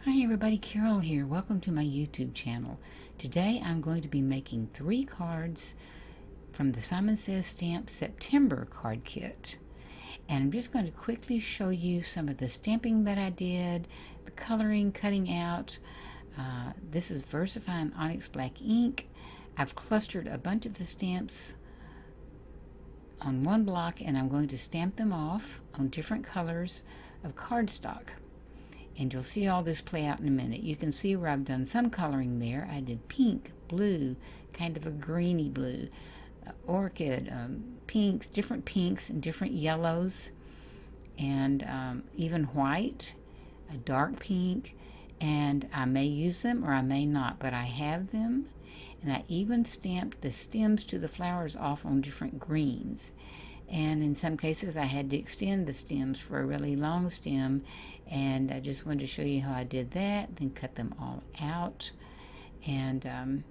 Hi everybody, Carol here. Welcome to my YouTube channel. Today I'm going to be making 3 cards from the Simon Says Stamp September card kit. And I'm just going to quickly show you some of the stamping that I did, the coloring, cutting out. This is VersaFine Onyx Black ink. I've clustered a bunch of the stamps on one block and I'm going to stamp them off on different colors of cardstock. And you'll see all this play out in a minute. You can see where I've done some coloring there. I did pink, blue, kind of a greeny blue, orchid, pinks, different pinks and different yellows, and even white, a dark pink. And I may use them or I may not, but I have them. And I even stamped the stems to the flowers off on different greens. And in some cases I had to extend the stems for a really long stem, and I just wanted to show you how I did that, then cut them all out. And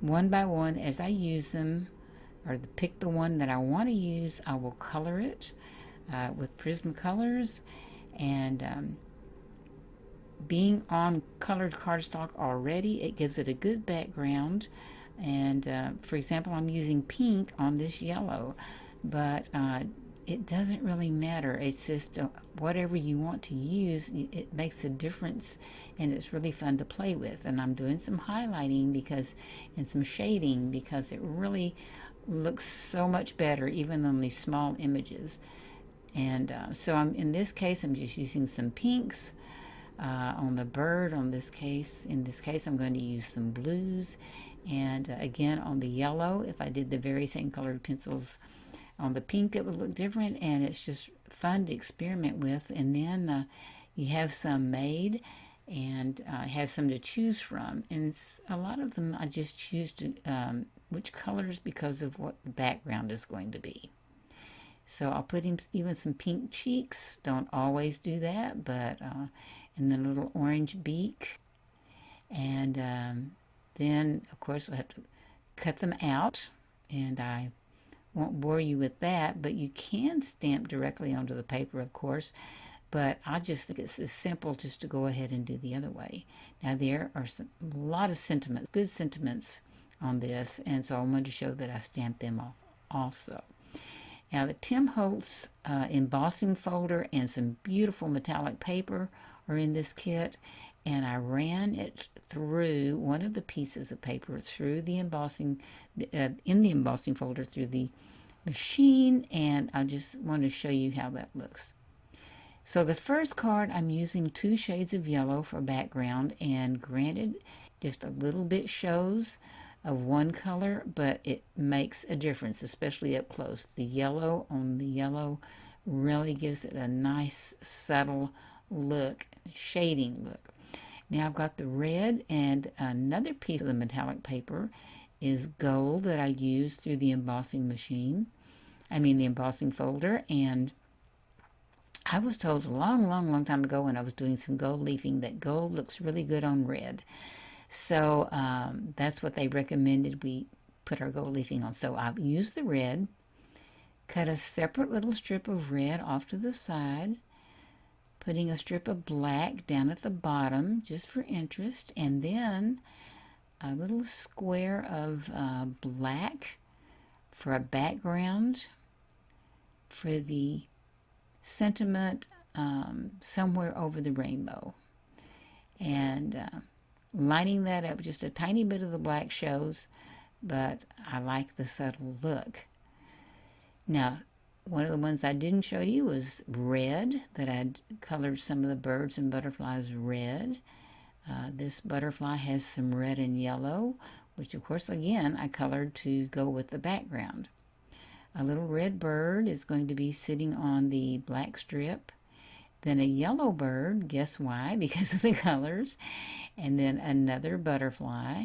one by one, as I use them, or pick the one that I want to use, I will color it with Prismacolors. And being on colored cardstock already, it gives it a good background. And for example, I'm using pink on this yellow, but it doesn't really matter. It's just whatever you want to use, it makes a difference, and it's really fun to play with. And I'm doing some highlighting and some shading because it really looks so much better even on these small images. And so in this case I'm just using some pinks on the bird. In this case I'm going to use some blues, and again on the yellow, if I did the very same colored pencils on the pink, it would look different, and it's just fun to experiment with. And then you have some made and have some to choose from, and a lot of them I just choose which colors because of what the background is going to be. So I'll put in even some pink cheeks. Don't always do that, but and then a little orange beak. And then of course we'll have to cut them out, and I won't bore you with that, but you can stamp directly onto the paper, of course, but I just think it's as simple just to go ahead and do the other way. Now there are a lot of sentiments, good sentiments on this, and so I wanted to show that I stamped them off also. Now the Tim Holtz embossing folder and some beautiful metallic paper are in this kit, and I ran it through one of the pieces of paper through the embossing, in the embossing folder through the machine, and I just want to show you how that looks. So the first card, I'm using 2 shades of yellow for background, and granted, just a little bit shows of one color, but it makes a difference, especially up close. The yellow on the yellow really gives it a nice subtle look, shading look. Now I've got the red, and another piece of the metallic paper is gold that I used through the embossing machine. The embossing folder. And I was told a long time ago when I was doing some gold leafing that gold looks really good on red. So that's what they recommended we put our gold leafing on. So I've used the red, cut a separate little strip of red off to the side, putting a strip of black down at the bottom just for interest, and then a little square of black for a background for the sentiment somewhere over the rainbow. And lining that up, just a tiny bit of the black shows, but I like the subtle look. Now, one of the ones I didn't show you was red, that I'd colored some of the birds and butterflies red. This butterfly has some red and yellow, which of course again I colored to go with the background. A little red bird is going to be sitting on the black strip. Then a yellow bird, guess why? Because of the colors. And then another butterfly.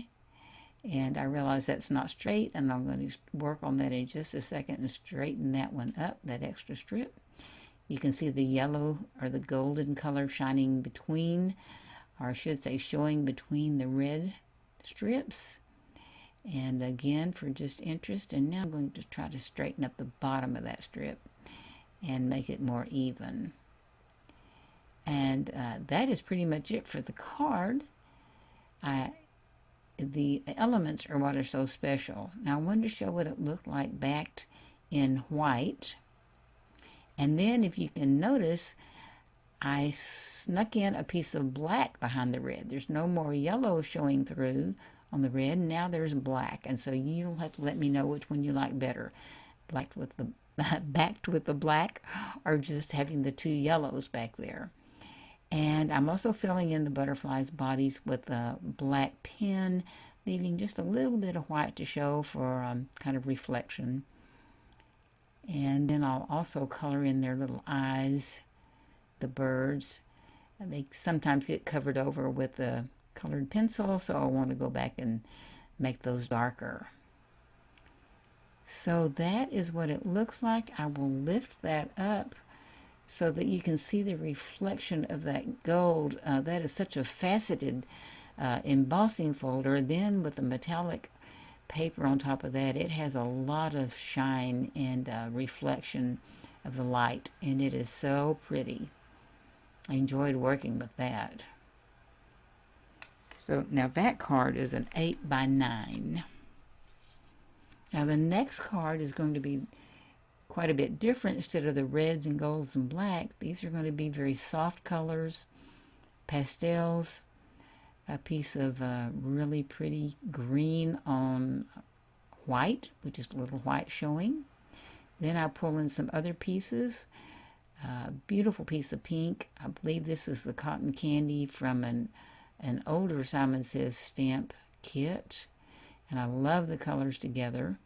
And I realize that's not straight, and I'm going to work on that in just a second and straighten that one up, that extra strip. You can see the yellow or the golden color shining between, or I should say showing between the red strips. And again, for just interest, and now I'm going to try to straighten up the bottom of that strip and make it more even. And that is pretty much it for the card. The elements are what are so special. Now I wanted to show what it looked like backed in white. And then if you can notice, I snuck in a piece of black behind the red. There's no more yellow showing through on the red. Now there's black. And so you'll have to let me know which one you like better. Blacked with the backed with the black, or just having the two yellows back there. And I'm also filling in the butterflies' bodies with a black pen, leaving just a little bit of white to show for kind of reflection. And then I'll also color in their little eyes, the birds. They sometimes get covered over with a colored pencil, so I want to go back and make those darker. So that is what it looks like. I will lift that up so that you can see the reflection of that gold. That is such a faceted embossing folder. Then with the metallic paper on top of that, it has a lot of shine and reflection of the light, and it is so pretty. I enjoyed working with that. So now that card is an 8x9. Now the next card is going to be quite a bit different. Instead of the reds and golds and black, these are going to be very soft colors, pastels, a piece of really pretty green on white, with just a little white showing. Then I pull in some other pieces. Beautiful piece of pink. I believe this is the cotton candy from an older Simon Says stamp kit. And I love the colors together.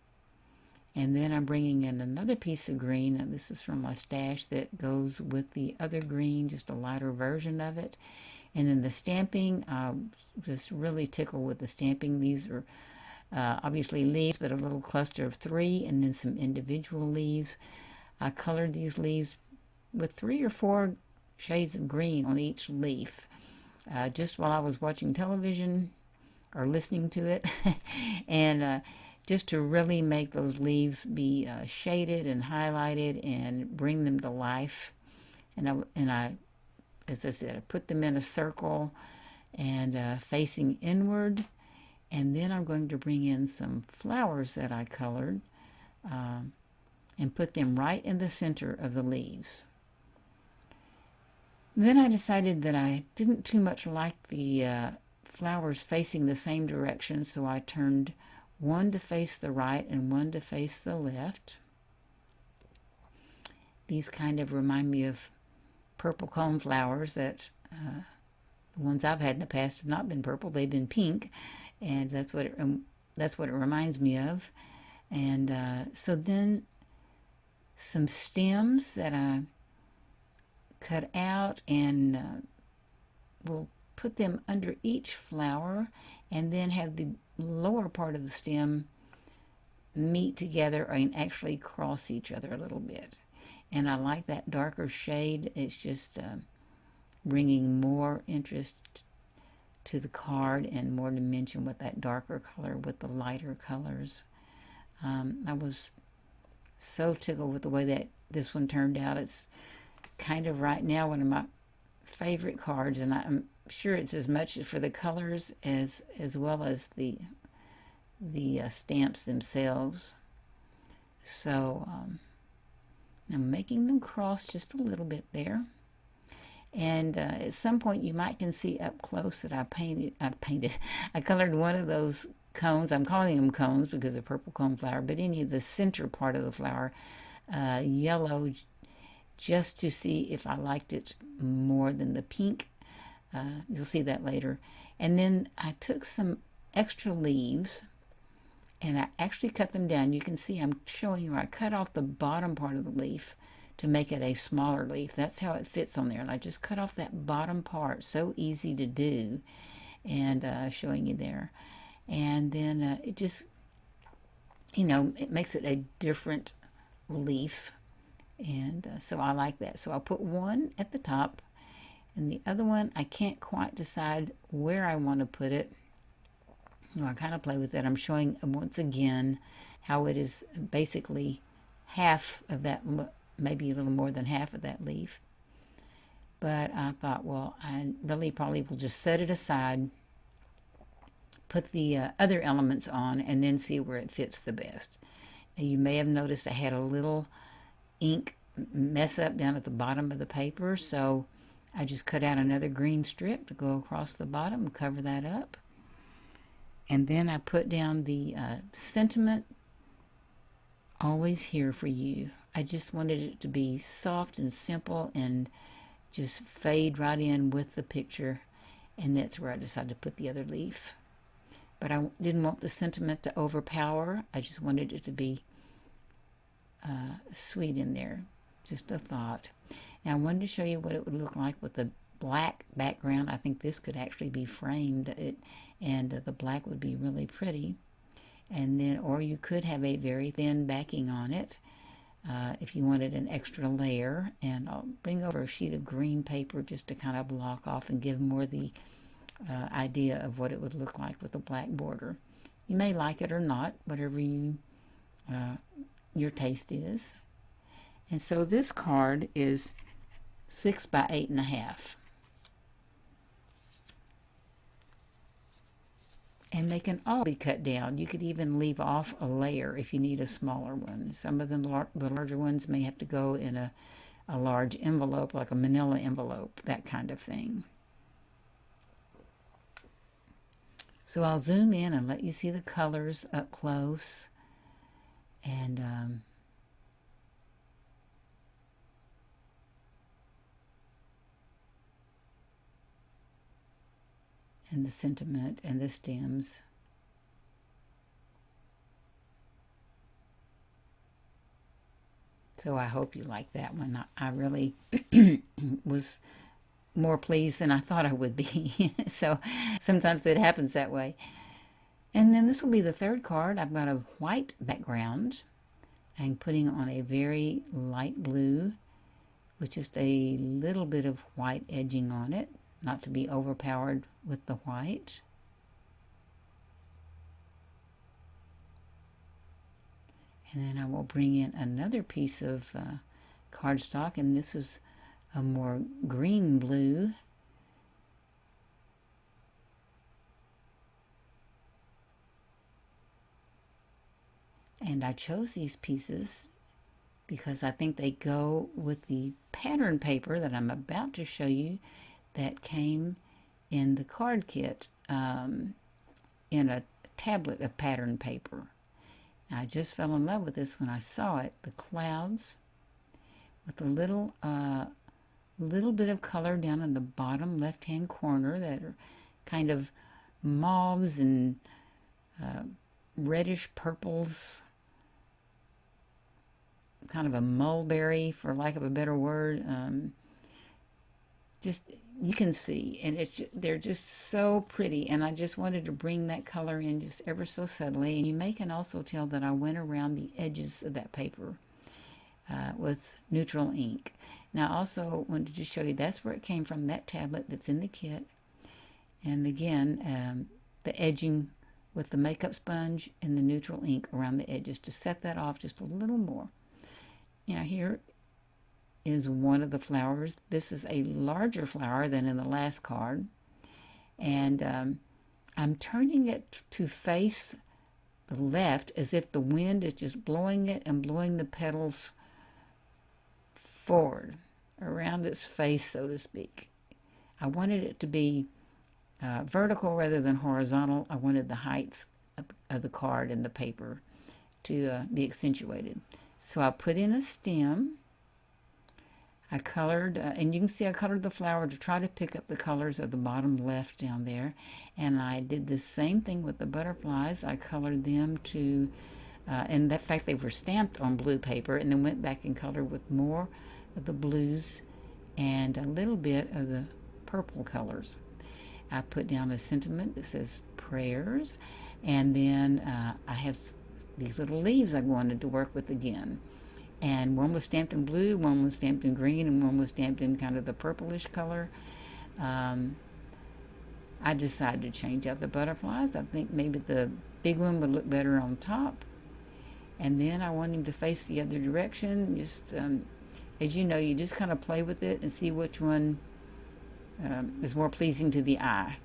And then I'm bringing in another piece of green, and this is from my stash that goes with the other green, just a lighter version of it. And then the stamping, just really tickled with the stamping. These are obviously leaves, but a little cluster of 3, and then some individual leaves. I colored these leaves with 3 or 4 shades of green on each leaf, just while I was watching television or listening to it. And just to really make those leaves be shaded and highlighted and bring them to life. And I, as I said, I put them in a circle and facing inward. And then I'm going to bring in some flowers that I colored and put them right in the center of the leaves. Then I decided that I didn't too much like the flowers facing the same direction, so I turned one to face the right and one to face the left. These kind of remind me of purple cone flowers that the ones I've had in the past have not been purple, they've been pink, and that's what it reminds me of. And so then some stems that I cut out, and we'll put them under each flower, and then have the lower part of the stem meet together and actually cross each other a little bit. And I like that darker shade. It's just bringing more interest to the card and more dimension with that darker color with the lighter colors. I was so tickled with the way that this one turned out. It's kind of right now one of my favorite cards, and I'm sure it's as much for the colors as well as the stamps themselves. So I'm making them cross just a little bit there. And at some point you might can see up close that I colored one of those cones. I'm calling them cones because they're purple cone flower, but any of the center part of the flower yellow, just to see if I liked it more than the pink. You'll see that later. And then I took some extra leaves and I actually cut them down. You can see I'm showing you where I cut off the bottom part of the leaf to make it a smaller leaf. That's how it fits on there. And I just cut off that bottom part. So easy to do. And showing you there. And then it just, it makes it a different leaf. And so I like that. So I'll put one at the top, and the other one I can't quite decide where I want to put it. I kind of play with it. I'm showing once again how it is basically half of that, maybe a little more than half of that leaf. But I thought, well, I really probably will just set it aside, put the other elements on, and then see where it fits the best. Now, you may have noticed I had a little ink mess up down at the bottom of the paper, so I just cut out another green strip to go across the bottom and cover that up. And then I put down the sentiment, always here for you. I just wanted it to be soft and simple and just fade right in with the picture, and that's where I decided to put the other leaf. But I didn't want the sentiment to overpower. I just wanted it to be sweet in there. Just a thought. Now I wanted to show you what it would look like with the black background. I think this could actually be framed, and the black would be really pretty. And then, or you could have a very thin backing on it if you wanted an extra layer. And I'll bring over a sheet of green paper just to kind of block off and give more the idea of what it would look like with a black border. You may like it or not, whatever your taste is. And so this card is 6 by 8.5. And they can all be cut down. You could even leave off a layer if you need a smaller one. Some of them, the larger ones, may have to go in a large envelope, like a manila envelope, that kind of thing. So I'll zoom in and let you see the colors up close. And the sentiment and the stems. So I hope you like that one. I really was more pleased than I thought I would be. So sometimes it happens that way. And then this will be the third card. I've got a white background. I'm putting on a very light blue with just a little bit of white edging on it, not to be overpowered with the white. And then I will bring in another piece of cardstock, and this is a more green blue. And I chose these pieces because I think they go with the pattern paper that I'm about to show you that came in the card kit in a tablet of pattern paper. I just fell in love with this when I saw it. The clouds with a little bit of color down in the bottom left-hand corner that are kind of mauves and reddish purples, kind of a mulberry, for lack of a better word. Just, you can see, and they're just so pretty, and I just wanted to bring that color in just ever so subtly. And you may can also tell that I went around the edges of that paper with neutral ink. Now I also wanted to show you that's where it came from, that tablet that's in the kit. And again, the edging with the makeup sponge and the neutral ink around the edges to set that off just a little more. Now here is one of the flowers. This is a larger flower than in the last card. And I'm turning it to face the left as if the wind is just blowing it and blowing the petals forward around its face, so to speak. I wanted it to be vertical rather than horizontal. I wanted the height of the card and the paper to be accentuated. So I put in a stem. I colored, and you can see I colored the flower to try to pick up the colors of the bottom left down there. And I did the same thing with the butterflies. I colored them to, and in fact they were stamped on blue paper, and then went back and colored with more of the blues and a little bit of the purple colors. I put down a sentiment that says prayers, and then I have these little leaves I wanted to work with again. And one was stamped in blue, one was stamped in green, and one was stamped in kind of the purplish color. I decided to change out the butterflies. I think maybe the big one would look better on top. And then I want him to face the other direction. Just, as you know, you just kind of play with it and see which one is more pleasing to the eye.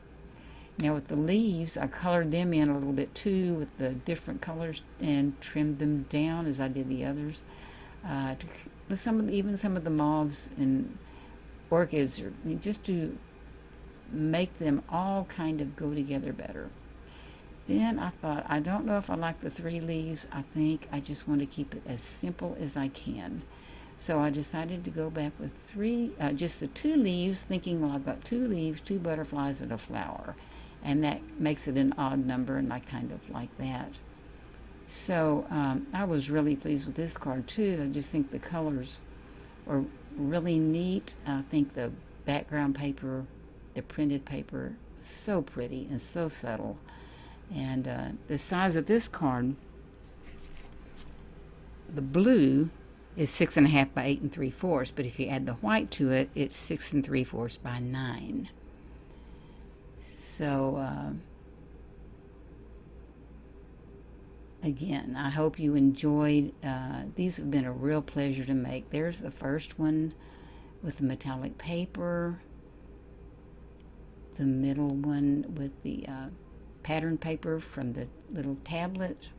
Now with the leaves, I colored them in a little bit too with the different colors and trimmed them down as I did the others. With even some of the mauves and orchids, just to make them all kind of go together better. Then I thought, I don't know if I like the 3 leaves. I think I just want to keep it as simple as I can. So I decided to go back with just the 2 leaves, thinking, well, I've got 2 leaves, 2 butterflies, and a flower. And that makes it an odd number, and I kind of like that. So I was really pleased with this card too. I just think the colors are really neat. I think the background paper, the printed paper, so pretty and so subtle. And the size of this card, the blue is 6.5 by 8 3/4, but if you add the white to it, it's 6 3/4 by 9. So again, I hope you enjoyed. These have been a real pleasure to make. There's the first one with the metallic paper, the middle one with the pattern paper from the little tablet,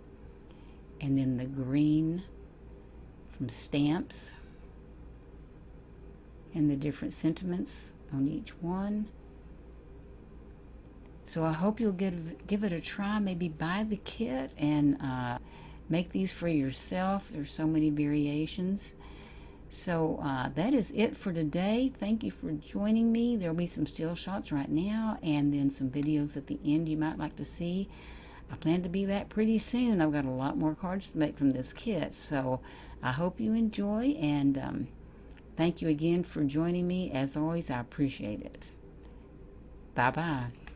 and then the green from stamps, and the different sentiments on each one. So I hope you'll give it a try. Maybe buy the kit and make these for yourself. There's so many variations. So that is it for today. Thank you for joining me. There will be some still shots right now and then some videos at the end you might like to see. I plan to be back pretty soon. I've got a lot more cards to make from this kit. So I hope you enjoy, and thank you again for joining me. As always, I appreciate it. Bye-bye.